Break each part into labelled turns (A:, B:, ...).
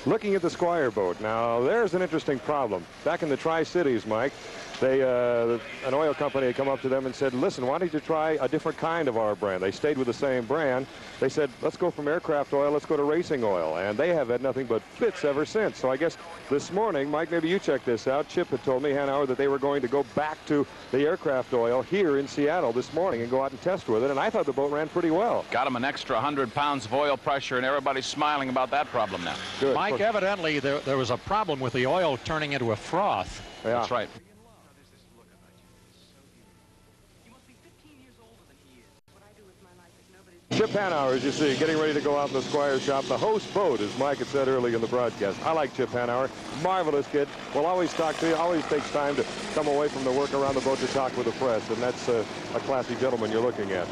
A: Looking at the Squire boat, now there's an interesting problem. Back in the Tri-Cities, Mike, an oil company had come up to them and said, listen, why don't you try a different kind of our brand? They stayed with the same brand. They said, let's go from aircraft oil, let's go to racing oil. And they have had nothing but fits ever since. So I guess this morning, Mike, maybe you check this out. Chip had told me, Hanauer, that they were going to go back to the aircraft oil here in Seattle this morning and go out and test with it. And I thought the boat ran pretty well.
B: Got them an extra 100 pounds of oil pressure, and everybody's smiling about that problem now.
A: Good.
C: Mike, evidently there was a problem with the oil turning into a froth.
A: Yeah.
B: That's right.
A: Chip Hanauer, as you see, getting ready to go out in the Squire shop. The host boat, as Mike had said earlier in the broadcast. I like Chip Hanauer. Marvelous kid. Will always talk to you. Always takes time to come away from the work around the boat to talk with the press. And that's a classy gentleman you're looking at.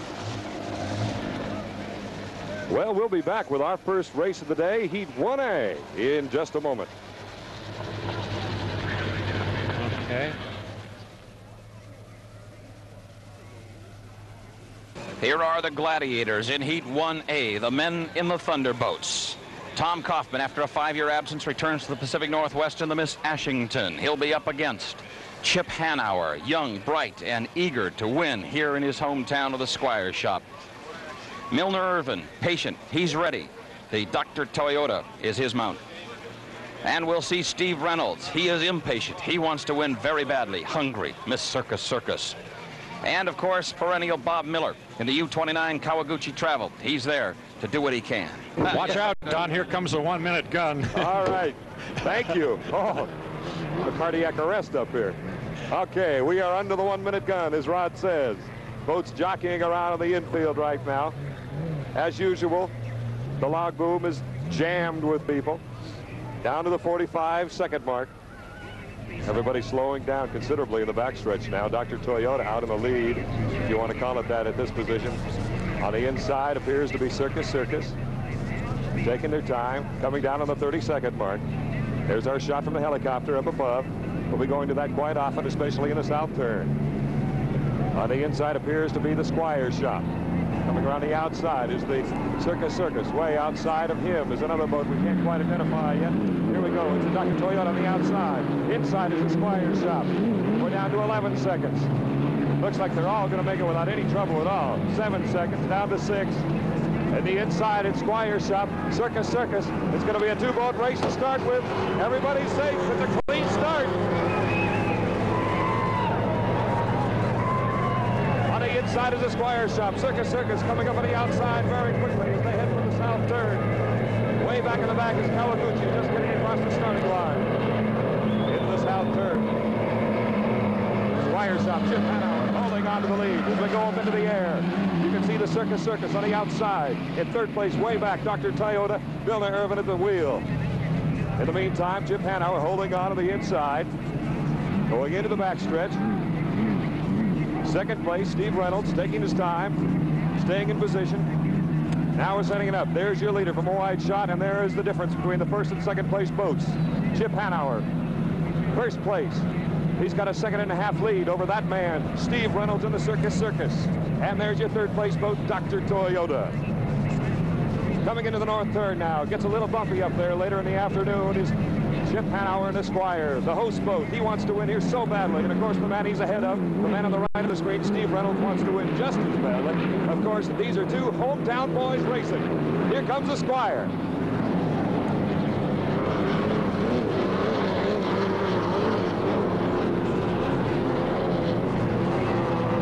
A: Well, we'll be back with our first race of the day, Heat 1A, in just a moment.
C: Okay.
B: Here are the gladiators in Heat 1A, the men in the Thunderboats. Tom Kaufman, after a 5-year absence, returns to the Pacific Northwest in the Miss Ashington. He'll be up against Chip Hanauer, young, bright, and eager to win here in his hometown of the Squire shop. Milner Irvin, patient, he's ready. The Dr. Toyota is his mount. And we'll see Steve Reynolds. He is impatient. He wants to win very badly. Hungry, Miss Circus Circus. And, of course, perennial Bob Miller in the U-29 Kawaguchi Travel. He's there to do what he can.
C: Watch out, Don. Here comes the 1-minute gun.
A: All right. Thank you. Oh, the cardiac arrest up here. Okay, we are under the 1-minute gun, as Rod says. Boats jockeying around in the infield right now. As usual, the log boom is jammed with people. Down to the 45-second mark. Everybody slowing down considerably in the backstretch now. Dr. Toyota out in the lead, if you want to call it that, at this position. On the inside appears to be Circus Circus. Taking their time, coming down on the 30-second mark. There's our shot from the helicopter up above. We'll be going to that quite often, especially in the south turn. On the inside appears to be the Squire shop. Coming around the outside is the Circus Circus. Way outside of him is another boat we can't quite identify yet. Here we go. It's the Dr. Toyota on the outside. Inside is the Squire shop. We're down to 11 seconds. Looks like they're all going to make it without any trouble at all. 7 seconds, down to 6. And the inside in Squire shop, Circus Circus. It's going to be a 2-boat race to start with. Everybody's safe. It's a clean start. Inside is the Squire shop. Circus Circus coming up on the outside very quickly as they head for the south turn. Way back in the back is Kawaguchi, just getting across the starting line. Into the south turn. Squire shop, Chip Hanauer holding on to the lead as they go up into the air. You can see the Circus Circus on the outside. In third place, way back, Dr. Toyota, Milner Irvin at the wheel. In the meantime, Chip Hanauer holding on to the inside. Going into the backstretch. Second place, Steve Reynolds taking his time, staying in position. Now we're setting it up. There's your leader from a wide shot, and there is the difference between the first and second place boats. Chip Hanauer, first place. He's got a 1.5-second lead over that man, Steve Reynolds in the Circus Circus. And there's your third place boat, Dr. Toyota. Coming into the north turn now. Gets a little bumpy up there later in the afternoon is Chip Hanauer and the Squire, the host boat. He wants to win here so badly. And, of course, the man he's ahead of, the man on the right of the screen, Steve Reynolds, wants to win just as badly. Of course, these are two hometown boys racing. Here comes the Squire.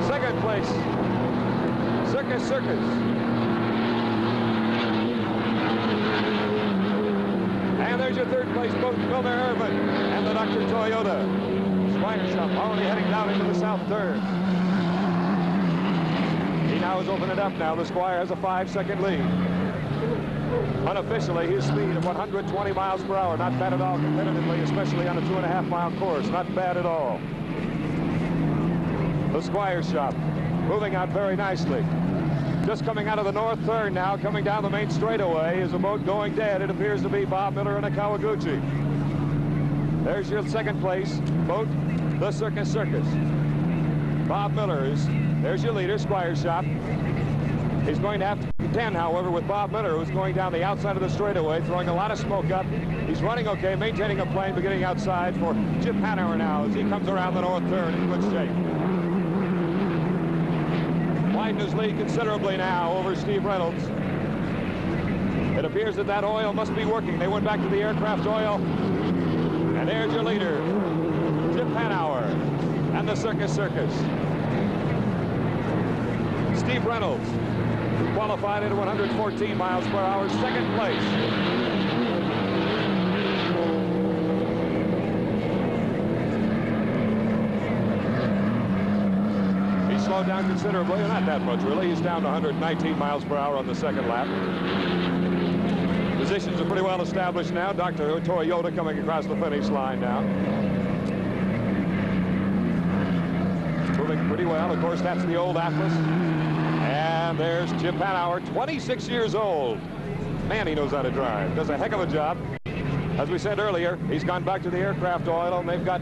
A: Second place, Circus Circus. And there's your third place boat, Milner Irvin, and the Dr. Toyota. Squire shop already heading down into the south turn. He now has opened it up now. The Squire has a 5-second lead. Unofficially, his speed of 120 miles per hour. Not bad at all competitively, especially on a 2.5-mile course. Not bad at all. The Squire shop moving out very nicely. Just coming out of the north turn now, coming down the main straightaway is a boat going dead. It appears to be Bob Miller and a Kawaguchi. There's your second place boat, the Circus Circus. Bob Miller is, there's your leader, Squire shop. He's going to have to contend, however, with Bob Miller, who's going down the outside of the straightaway, throwing a lot of smoke up. He's running okay, maintaining a plane, but getting outside for Chip Hanauer now as he comes around the north turn in good shape. Widened his lead considerably now over Steve Reynolds. It appears that that oil must be working. They went back to the aircraft oil. And there's your leader, Chip Hanauer and the Circus Circus. Steve Reynolds qualified at 114 miles per hour, second place. He slowed down considerably, not that much really. He's down to 119 miles per hour on the second lap. Positions are pretty well established now. Dr. Toyota coming across the finish line now. Moving pretty well. Of course, that's the old Atlas. And there's Chip Hanauer, 26 years old. Man, he knows how to drive. Does a heck of a job. As we said earlier, he's gone back to the aircraft oil, and they've got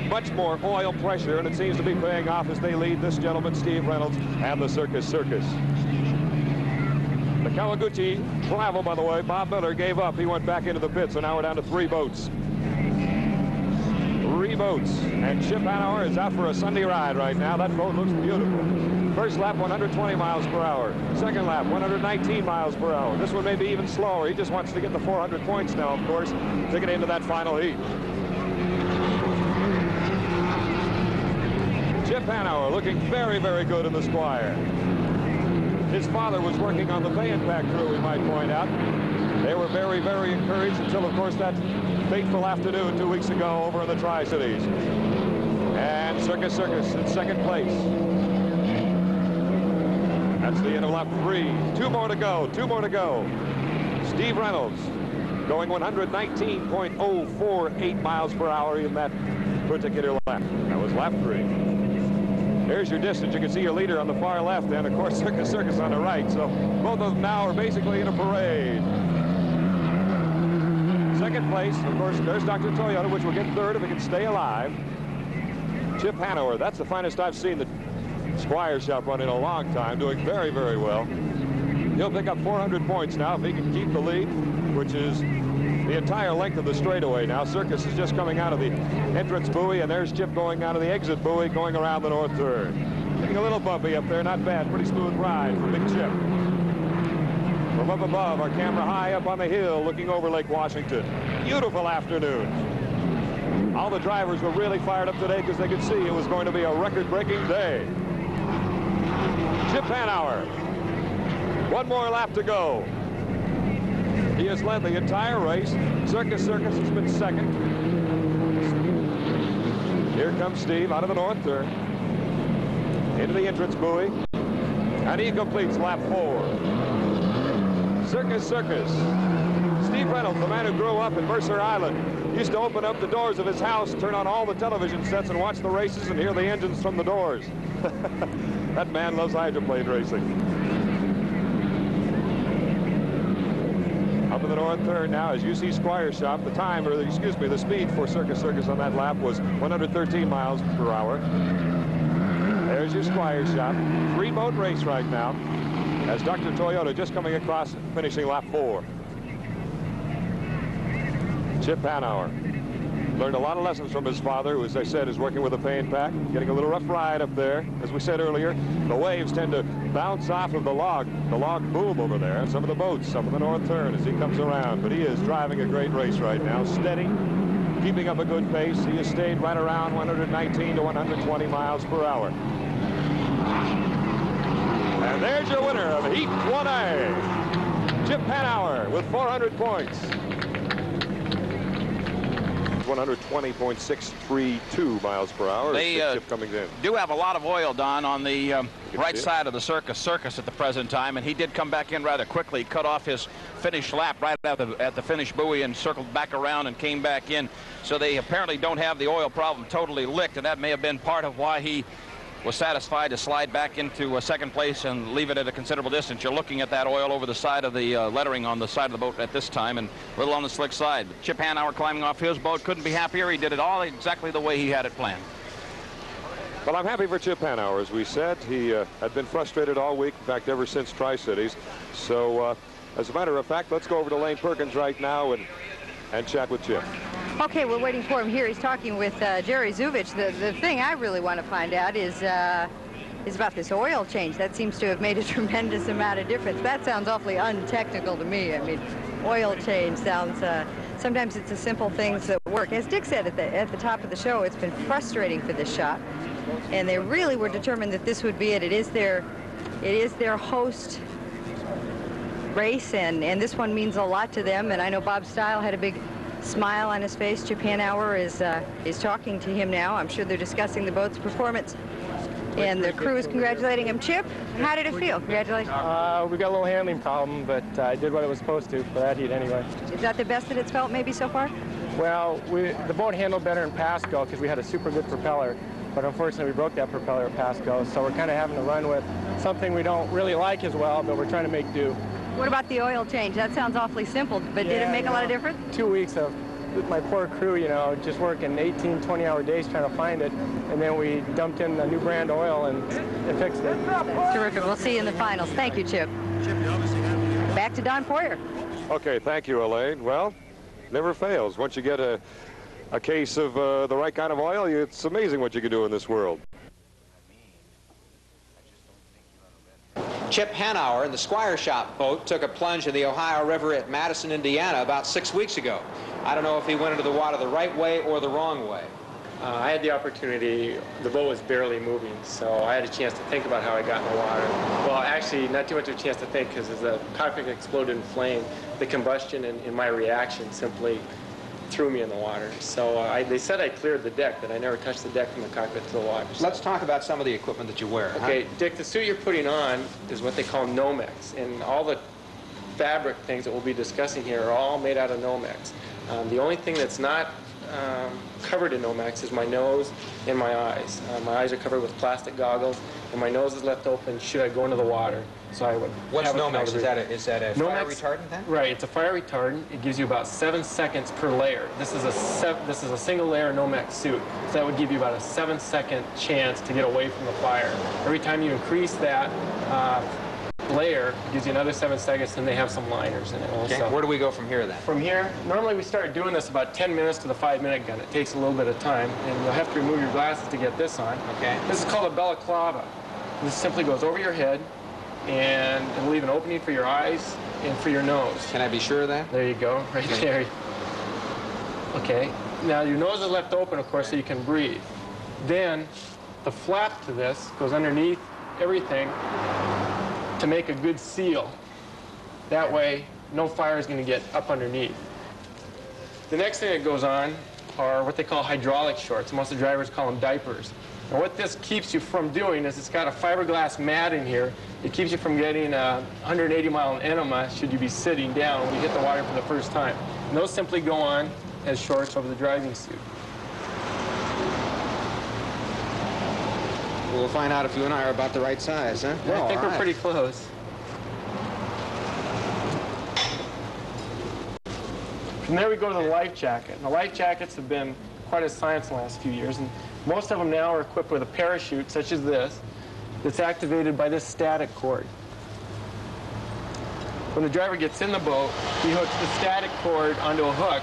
A: much more oil pressure, and it seems to be paying off as they lead this gentleman, Steve Reynolds, and the Circus Circus. The Kawaguchi travel, by the way, Bob Miller gave up. He went back into the pit, so now we're down to 3 boats. 3 boats. And Chip Hanauer is out for a Sunday ride right now. That boat looks beautiful. First lap, 120 miles per hour. Second lap, 119 miles per hour. This one may be even slower. He just wants to get the 400 points now, of course, to get into that final heat. Chip Hanauer looking very, very good in the Squire. His father was working on the pay and pack crew, we might point out. They were very, very encouraged until, of course, that fateful afternoon 2 weeks ago over in the Tri-Cities. And Circus Circus in second place. That's the end of lap 3. 2 more to go. 2 more to go. Steve Reynolds going 119.048 miles per hour in that particular lap. That was lap 3. There's your distance. You can see your leader on the far left, and of course Circus Circus on the right. So both of them now are basically in a parade. Second place, of course, there's Dr. Toyota, which will get third if he can stay alive. Chip Hanauer, that's the finest I've seen the Squire shop run in a long time, doing very, very well. He'll pick up 400 points now if he can keep the lead, which is the entire length of the straightaway now. Circus is just coming out of the entrance buoy, and there's Chip going out of the exit buoy, going around the north turn. Getting a little bumpy up there, not bad. Pretty smooth ride for Big Chip. From up above, our camera high up on the hill, looking over Lake Washington. Beautiful afternoon. All the drivers were really fired up today because they could see it was going to be a record-breaking day. Chip Hanauer. 1 more lap to go. He has led the entire race. Circus Circus has been second. Here comes Steve out of the north turn. Into the entrance buoy. And he completes lap 4. Circus Circus. Steve Reynolds, the man who grew up in Mercer Island, used to open up the doors of his house, turn on all the television sets, and watch the races and hear the engines from the doors. That man loves hydroplane racing. Up in the north turn now, as you see Squire shop, the time, or excuse me, the speed for Circus Circus on that lap was 113 miles per hour. There's your Squire shop. 3-boat race right now, as Dr. Toyota just coming across, finishing lap 4. Chip Hanauer learned a lot of lessons from his father, who, as I said, is working with a pay and pack, getting a little rough ride up there. As we said earlier, the waves tend to bounce off of the log boom over there. Some of the boats, some of the north turn as he comes around. But he is driving a great race right now, steady, keeping up a good pace. He has stayed right around 119 to 120 miles per hour. And there's your winner of Heat 1A, Chip Hanauer with 400 points. 120.632 miles per hour.
B: They
A: coming in.
B: do have a lot of oil, Don, on the right side of the Circus Circus at the present time, and he did come back in rather quickly, cut off his finish lap right at the finish buoy and circled back around and came back in. So they apparently don't have the oil problem totally licked, and that may have been part of why he was satisfied to slide back into second place and leave it at a considerable distance. You're looking at that oil over the side of the lettering on the side of the boat at this time, and a little on the slick side. Chip Hanauer climbing off his boat, couldn't be happier. He did it all exactly the way he had it planned.
A: Well, I'm happy for Chip Hanauer, as we said. He had been frustrated all week, in fact, ever since Tri-Cities. So, as a matter of fact, let's go over to Lane Perkins right now and chat with Chip.
D: Okay, we're waiting for him here. He's talking with Jerry Zuvich. The thing I really want to find out is about this oil change. That seems to have made a tremendous amount of difference. That sounds awfully untechnical to me. I mean, oil change sounds, sometimes it's the simple things that work. As Dick said at the top of the show, it's been frustrating for this shop. And they really were determined that this would be it. It is their host race, and this one means a lot to them. And I know Bob Stile had a big smile on his face. Chip Hanauer is talking to him now. I'm sure they're discussing the boat's performance. And the crew is congratulating him. Chip, how did it feel? Congratulations.
E: We got a little handling problem, but I did what it was supposed to for that heat anyway.
D: Is that the best that it's felt maybe so far?
E: Well, the boat handled better in Pasco because we had a super good propeller. But unfortunately, we broke that propeller at Pasco, so we're kind of having to run with something we don't really like as well, but we're trying to make do.
D: What about the oil change? That sounds awfully simple, but did it make a lot of difference? 2 weeks
E: of my poor crew, you know, just working 18, 20-hour days trying to find it, and then we dumped in a new brand oil and fixed it.
D: That's terrific. We'll see you in the finals. Thank you, Chip. Back to Don Poyer.
A: Okay, thank you, Elaine. Well, never fails. Once you get a case of the right kind of oil, it's amazing what you can do in this world.
F: Chip Hanauer in the Squire shop boat took a plunge in the Ohio River at Madison, Indiana about 6 weeks ago. I don't know if he went into the water the right way or the wrong way.
E: I had the opportunity. The boat was barely moving, so I had a chance to think about how I got in the water. Well, actually, not too much of a chance to think, because as the cockpit exploded in flame, the combustion and my reaction simply threw me in the water. So they said I cleared the deck, but I never touched the deck from the cockpit to the water. So.
F: Let's talk about some of the equipment that you wear.
E: Okay, Dick, the suit you're putting on is what they call Nomex, and all the fabric things that we'll be discussing here are all made out of Nomex. The only thing that's not covered in Nomex is my nose and my eyes. My eyes are covered with plastic goggles, and my nose is left open should I go into the water. So I would.
F: What's Nomex? Is that a fire
E: Nomex,
F: retardant then?
E: Right, it's a fire retardant. It gives you about 7 seconds per layer. This is a single layer Nomex suit, so that would give you about a 7-second chance to get away from the fire. Every time you increase that layer, it gives you another 7 seconds, and they have some liners in it also.
F: Okay. Where do we go from here then?
E: From here, normally we start doing this about 10 minutes to the 5-minute gun. It takes a little bit of time, and you'll have to remove your glasses to get this on.
F: Okay.
E: This is called a balaclava. This simply goes over your head, and it'll leave an opening for your eyes and for your nose.
F: Can I be sure of that?
E: There you go, right there. Okay. Now your nose is left open, of course, so you can breathe. Then the flap to this goes underneath everything to make a good seal. That way, no fire is going to get up underneath. The next thing that goes on are what they call hydraulic shorts. Most of the drivers call them diapers. And what this keeps you from doing is it's got a fiberglass mat in here. It keeps you from getting a 180-mile enema should you be sitting down when you hit the water for the first time. And those simply go on as shorts over the driving suit.
F: We'll find out if you and I are about the right size, huh?
E: Yeah, I think we're pretty close. From there we go to the life jacket. And the life jackets have been quite a science in the last few years, and most of them now are equipped with a parachute such as this that's activated by this static cord. When the driver gets in the boat, he hooks the static cord onto a hook,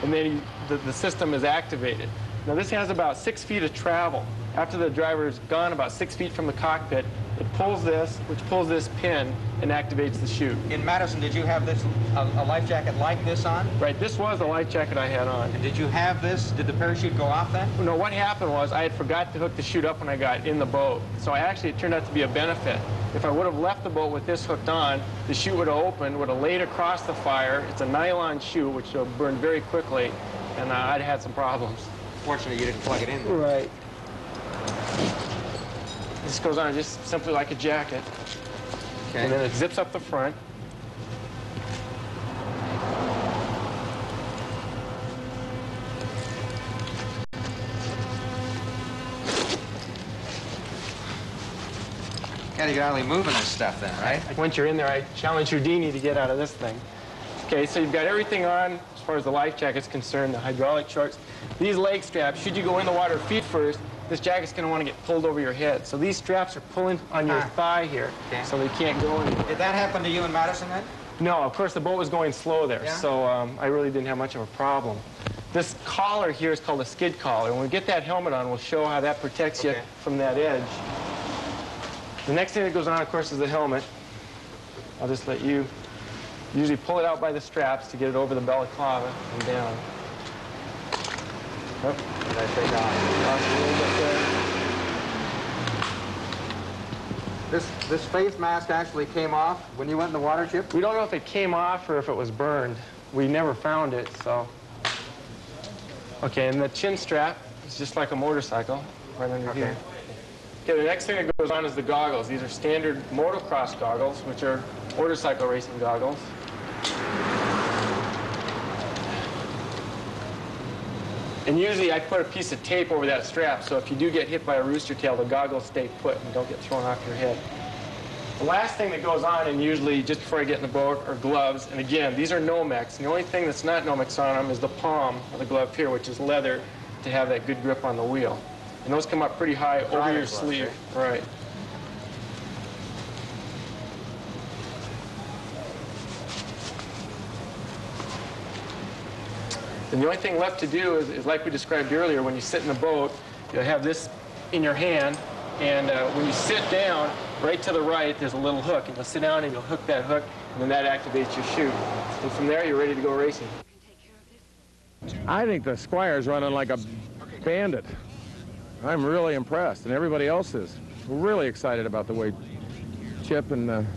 E: and then the system is activated. Now this has about 6 feet of travel. After the driver's gone about 6 feet from the cockpit, it pulls this, which pulls this pin, and activates the chute.
F: In Madison, did you have this a life jacket like this on?
E: Right, this was the life jacket I had on.
F: And did you have this? Did the parachute go off then?
E: No, what happened was I had forgot to hook the chute up when I got in the boat. So it turned out to be a benefit. If I would have left the boat with this hooked on, the chute would have opened, would have laid across the fire. It's a nylon chute, which will burn very quickly, and I'd had some problems.
F: Fortunately, you didn't plug it in there.
E: Right. This goes on just simply like a jacket.
F: Okay.
E: And then it zips up the front.
F: Gotta get out of moving this stuff then, right?
E: Once you're in there, I challenge Houdini to get out of this thing. Okay, so you've got everything on as far as the life jacket's concerned, the hydraulic shorts. These leg straps, should you go in the water feet first, this jacket's going to want to get pulled over your head. So these straps are pulling on your thigh here, so they can't go anywhere.
F: Did that happen to you in Madison then?
E: No, of course the boat was going slow there, so I really didn't have much of a problem. This collar here is called a skid collar. When we get that helmet on, we'll show how that protects you from that edge. The next thing that goes on, of course, is the helmet. I'll just let you usually pull it out by the straps to get it over the balaclava and down. Oh, did I say down? A little bit there.
F: This face mask actually came off when you went in the water, Chip?
E: We don't know if it came off or if it was burned. We never found it, so. Okay, and the chin strap is just like a motorcycle, right under here. Okay, the next thing that goes on is the goggles. These are standard motocross goggles, which are motorcycle racing goggles. And usually I put a piece of tape over that strap, so if you do get hit by a rooster tail, the goggles stay put and don't get thrown off your head. The last thing that goes on, and usually just before I get in the boat, are gloves. And again, these are Nomex. And the only thing that's not Nomex on them is the palm of the glove here, which is leather to have that good grip on the wheel. And those come up pretty high over your sleeve. Right. And the only thing left to do is like we described earlier, when you sit in the boat, you'll have this in your hand, and when you sit down, right to the right, there's a little hook, and you'll sit down and you'll hook that hook, and then that activates your chute. And from there, you're ready to go racing.
A: I think the Squire's running like a bandit. I'm really impressed, and everybody else is. We're really excited about the way Chip and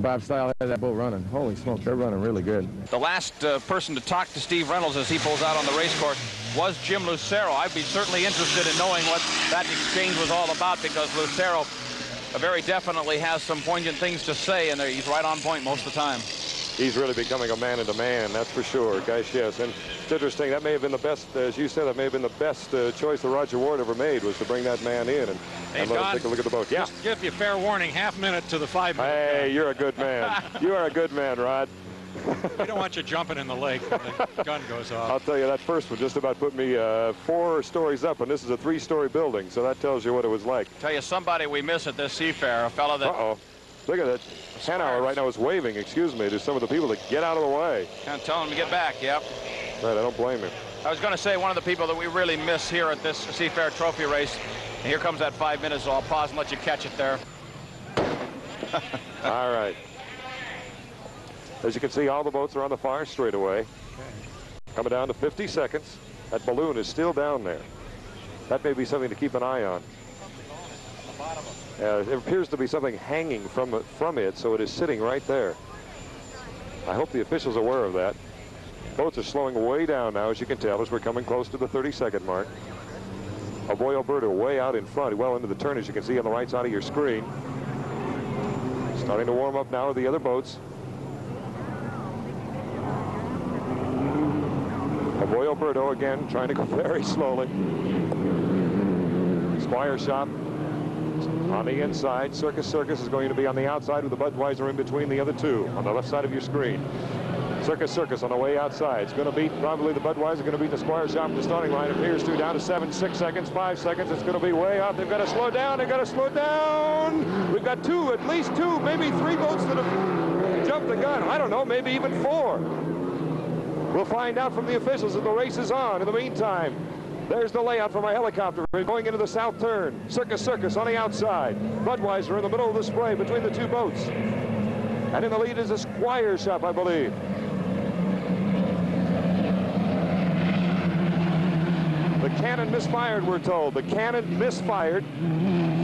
A: Bob Style had that boat running. Holy smoke, they're running really good.
B: The last person to talk to Steve Reynolds as he pulls out on the race course was Jim Lucero. I'd be certainly interested in knowing what that exchange was all about, because Lucero very definitely has some poignant things to say, and he's right on point most of the time.
A: He's really becoming a man in demand, that's for sure, guys. Yes, and it's interesting. That may have been the best, as you said, that may have been the best choice that Roger Ward ever made, was to bring that man in and let him take a look at the boat. Yeah.
C: Just give you fair warning, half minute to the 5 minute.
A: Hey, you're a good man. You are a good man, Rod.
C: We don't want you jumping in the lake when the gun goes off.
A: I'll tell you, that first one just about put me 4 stories up, and this is a 3-story building, so that tells you what it was like.
B: Tell you, somebody we miss at this Seafair, a fellow that...
A: Uh-oh. Look at that. Hanauer right now is waving, excuse me, to some of the people to get out of the way.
B: Kind of telling him to get back, yep.
A: Right, I don't blame him.
B: I was going to say, one of the people that we really miss here at this Seafair Trophy race, and here comes that 5 minutes, so I'll pause and let you catch it there.
A: All right. As you can see, all the boats are on the far straightaway. Coming down to 50 seconds. That balloon is still down there. That may be something to keep an eye on. There appears to be something hanging from it, so it is sitting right there. I hope the officials are aware of that. Boats are slowing way down now, as you can tell, as we're coming close to the 30-second mark. Avoy Alberta way out in front, well into the turn, as you can see on the right side of your screen. Starting to warm up now with the other boats. Avoy Alberta again, trying to go very slowly. Squire Shop on the inside. Circus is going to be on the outside with the Budweiser in between the other two on the left side of your screen. Circus on the way outside. It's going to beat probably the Budweiser, going to beat the Squire Shop at the starting line. It appears to down to 7, 6 seconds, 5 seconds. It's going to be way out. They've got to slow down. They've got to slow down. We've got 2, at least 2, maybe 3 boats that have jumped the gun. I don't know, maybe even 4. We'll find out from the officials as the race is on. In the meantime, there's the layout from my helicopter going into the south turn. Circus on the outside. Budweiser in the middle of the spray between the 2 boats. And in the lead is a Squire Shop, I believe. The cannon misfired, we're told. The cannon misfired.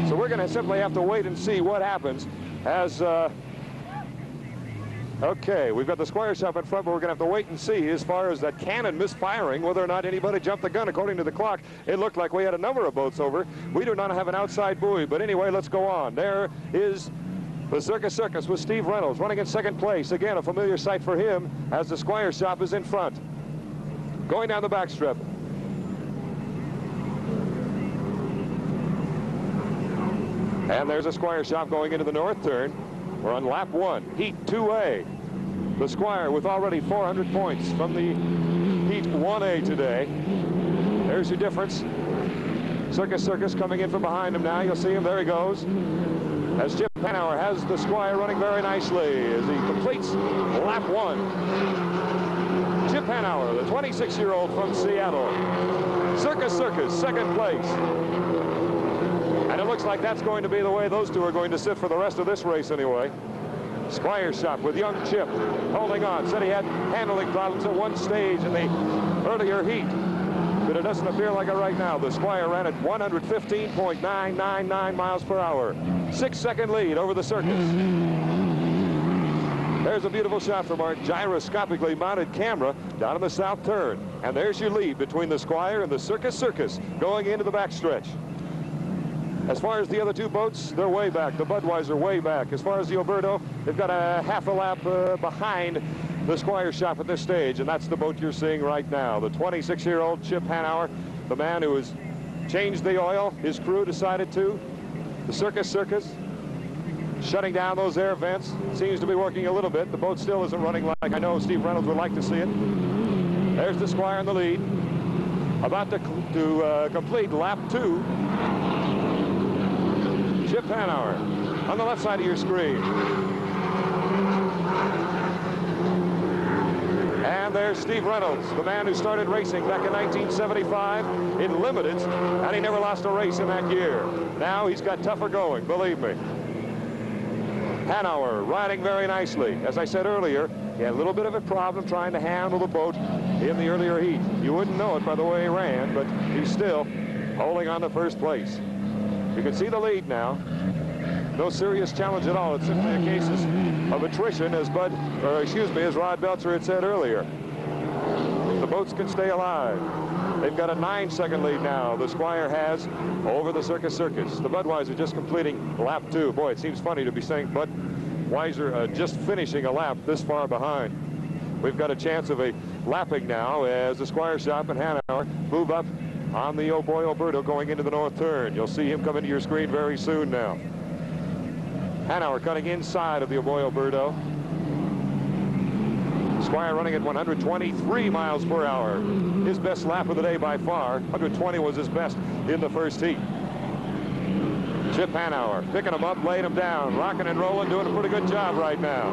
A: So we're going to simply have to wait and see what happens as... Okay, we've got the Squire Shop in front, but we're going to have to wait and see as far as that cannon misfiring, whether or not anybody jumped the gun. According to the clock, it looked like we had a number of boats over. We do not have an outside buoy, but anyway, let's go on. There is the Circus with Steve Reynolds running in second place. Again, a familiar sight for him as the Squire Shop is in front. Going down the backstrip. And there's a Squire Shop going into the north turn. We're on lap 1, heat 2A. The Squire with already 400 points from the heat 1A today. There's your difference. Circus Circus coming in from behind him now. You'll see him. There he goes. As Chip Hanauer has the Squire running very nicely as he completes lap 1. Chip Hanauer, the 26-year-old from Seattle. Circus Circus, second place. And it looks like that's going to be the way those two are going to sit for the rest of this race anyway. Squire shop with young Chip holding on. Said he had handling problems at one stage in the earlier heat, but it doesn't appear like it right now. The Squire ran at 115.999 miles per hour. 6-second lead over the Circus. There's a beautiful shot from our gyroscopically mounted camera down in the south turn. And there's your lead between the Squire and the Circus Circus going into the backstretch. As far as the other two boats, they're way back. The Budweiser way back. As far as the Oberto, they've got a half a lap behind the Squire shop at this stage, and that's the boat you're seeing right now. The 26-year-old Chip Hanauer, the man who has changed the oil. His crew decided to. The Circus Circus shutting down those air vents. Seems to be working a little bit. The boat still isn't running like I know Steve Reynolds would like to see it. There's the Squire in the lead. About to complete lap 2. Chip Hanauer on the left side of your screen. And there's Steve Reynolds, the man who started racing back in 1975 in limiteds, and he never lost a race in that year. Now he's got tougher going, believe me. Hanauer riding very nicely. As I said earlier, he had a little bit of a problem trying to handle the boat in the earlier heat. You wouldn't know it by the way he ran, but he's still holding on to first place. You can see the lead now. No serious challenge at all. It's simply a case of attrition, as Rod Belcher had said earlier. The boats can stay alive. They've got a 9-second lead now. The Squire has over the Circus Circus. The Budweiser just completing lap 2. Boy, it seems funny to be saying Budweiser just finishing a lap this far behind. We've got a chance of a lapping now as the Squire shop and Hanauer move up on the Oh Boy Oberto going into the north turn. You'll see him come into your screen very soon now. Hanauer cutting inside of the Oh Boy Oberto. Squire running at 123 miles per hour. His best lap of the day by far. 120 was his best in the first heat. Chip Hanauer picking him up, laying him down, rocking and rolling, doing a pretty good job right now.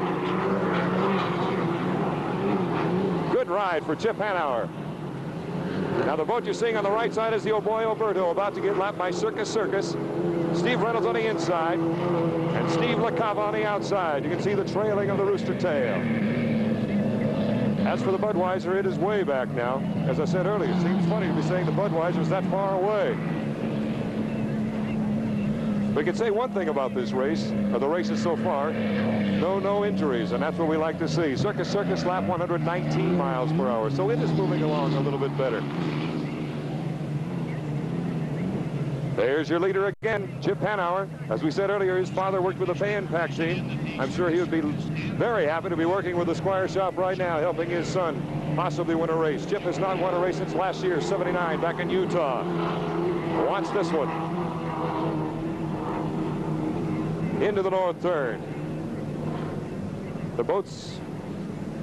A: Good ride for Chip Hanauer. Now the boat you're seeing on the right side is the Oh Boy Oberto, about to get lapped by Circus Circus. Steve Reynolds on the inside and Steve LaCava on the outside. You can see the trailing of the rooster tail. As for the Budweiser, it is way back now. As I said earlier, it seems funny to be saying the Budweiser is that far away. We can say one thing about this race, or the races so far, no injuries, and that's what we like to see. Circus Circus lap 119 miles per hour, so it is moving along a little bit better. There's your leader again, Chip Hanauer. As we said earlier, his father worked with the fan pack team. I'm sure he would be very happy to be working with the Squire shop right now, helping his son possibly win a race. Chip has not won a race since last year, '79, back in Utah. Watch this one. Into the north turn. The boat's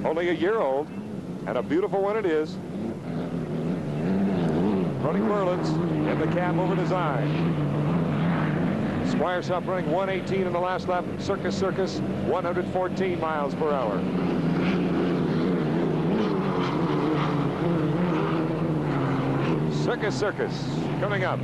A: only a year old, and a beautiful one it is. Running Merlins in the cab over design. Squire shop running 118 in the last lap. Circus Circus 114 miles per hour. Circus Circus coming up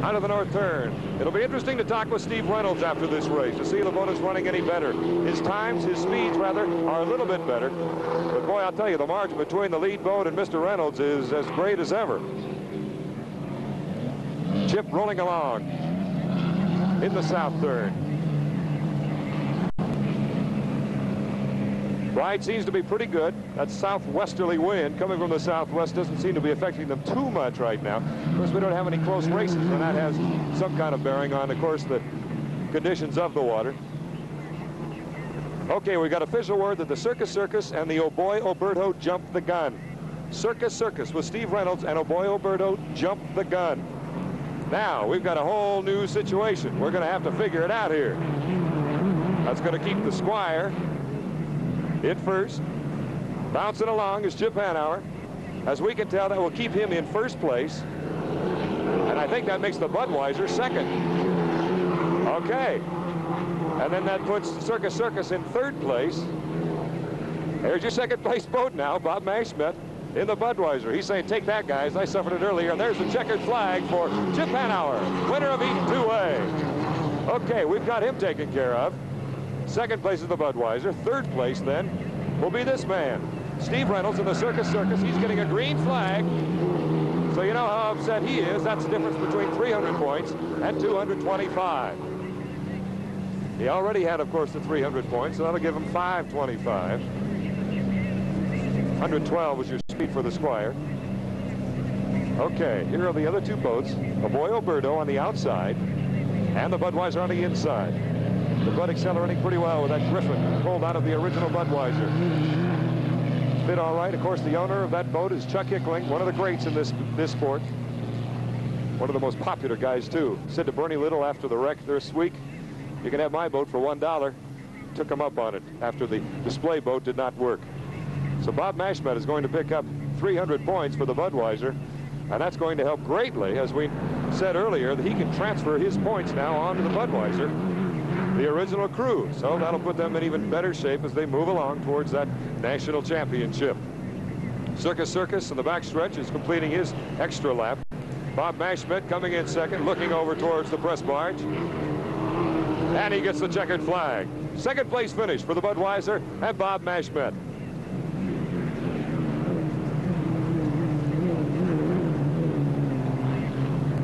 A: out of the north turn. It'll be interesting to talk with Steve Reynolds after this race to see if the boat is running any better. His times, his speeds rather, are a little bit better. But boy, I'll tell you, the margin between the lead boat and Mr. Reynolds is as great as ever. Chip rolling along in the south turn. Ride seems to be pretty good. That southwesterly wind coming from the southwest doesn't seem to be affecting them too much right now. Of course, we don't have any close races, and that has some kind of bearing on, of course, the conditions of the water. Okay, we got official word that the Circus Circus and the Oh Boy Oberto jumped the gun. Circus Circus with Steve Reynolds and Oh Boy Oberto jumped the gun. Now, we've got a whole new situation. We're going to have to figure it out here. That's going to keep the Squire in first. Bouncing along is Chip Hanauer. As we can tell, that will keep him in first place. And I think that makes the Budweiser second. Okay. And then that puts Circus Circus in third place. There's your second place boat now, Bob Mashmet in the Budweiser. He's saying, take that, guys. I suffered it earlier. And there's the checkered flag for Chip Hanauer, winner of Heat 2A. Okay, we've got him taken care of. Second place is the Budweiser. Third place, then, will be this man, Steve Reynolds in the Circus Circus. He's getting a green flag. So you know how upset he is. That's the difference between 300 points and 225. He already had, of course, the 300 points, so that'll give him 525. 112 was your speed for the Squire. Okay, here are the other two boats. A Boyle Birdo on the outside and the Budweiser on the inside. The Bud accelerating pretty well with that Griffin pulled out of the original Budweiser. Fit all right. Of course, the owner of that boat is Chuck Hickling, one of the greats in this sport. One of the most popular guys, too. Said to Bernie Little after the wreck this week, you can have my boat for $1. Took him up on it after the display boat did not work. So Bob Mashmet is going to pick up 300 points for the Budweiser, and that's going to help greatly, as we said earlier, that he can transfer his points now onto the Budweiser, the original crew. So that'll put them in even better shape as they move along towards that national championship. Circus Circus in the backstretch is completing his extra lap. Bob Mashmet coming in second, looking over towards the press barge. And he gets the checkered flag. Second place finish for the Budweiser and Bob Mashmet.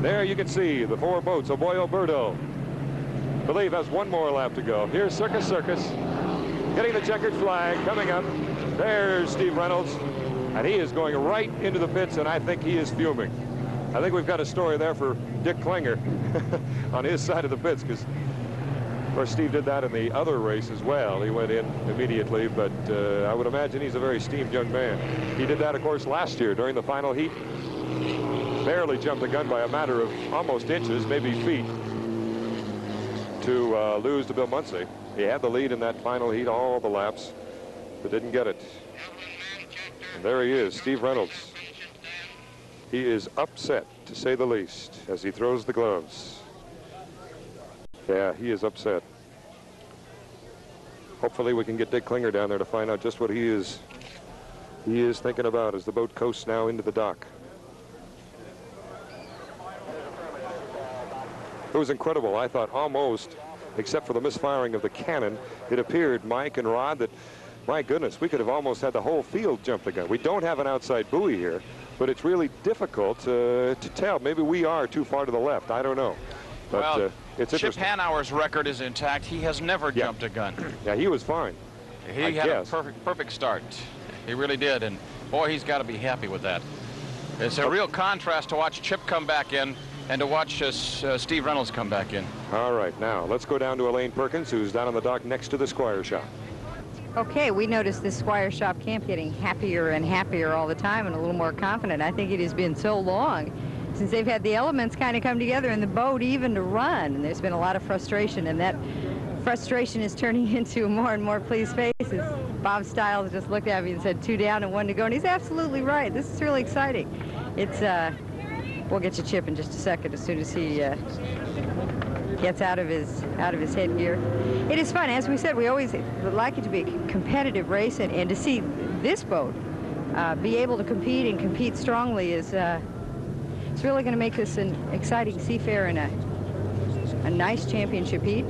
A: There you can see the four boats of Boyle Birdo. I believe has one more lap to go. Here's Circus Circus getting the checkered flag coming up. There's Steve Reynolds, and he is going right into the pits, and I think he is fuming. I think we've got a story there for Dick Klinger on his side of the pits, because of course Steve did that in the other race as well. He went in immediately, but I would imagine he's a very steamed young man. He did that, of course, last year during the final heat. Barely jumped the gun by a matter of almost inches, maybe feet, to lose to Bill Munsey. He had the lead in that final heat all the laps, but didn't get it. And there he is, Steve Reynolds. He is upset, to say the least, as he throws the gloves. Yeah, he is upset. Hopefully we can get Dick Klinger down there to find out just what he is thinking about as the boat coasts now into the dock. It was incredible. I thought almost, except for the misfiring of the cannon, it appeared, Mike and Rod, that, my goodness, we could have almost had the whole field jump the gun. We don't have an outside buoy here, but it's really difficult to tell. Maybe we are too far to the left. I don't know. But
B: well,
A: it's
B: Chip
A: interesting.
B: Hanauer's record is intact. He has never jumped a gun.
A: Yeah, he was fine.
B: He had a perfect start. He really did, and boy, he's got to be happy with that. It's a real contrast to watch Chip come back in and to watch Steve Reynolds come back in.
A: All right, now let's go down to Elaine Perkins, who's down on the dock next to the Squire shop.
D: Okay, we noticed this Squire shop camp getting happier and happier all the time and a little more confident. I think it has been so long since they've had the elements kind of come together and the boat even to run. And there's been a lot of frustration, and that frustration is turning into more and more pleased faces. Bob Stiles just looked at me and said 2 down and 1 to go, and he's absolutely right. This is really exciting. It's we'll get you Chip in just a second as soon as he gets out of his headgear. It is fun. As we said, we always would like it to be a competitive race, and to see this boat be able to compete and compete strongly is it's really going to make this an exciting Seafair and a nice championship heat.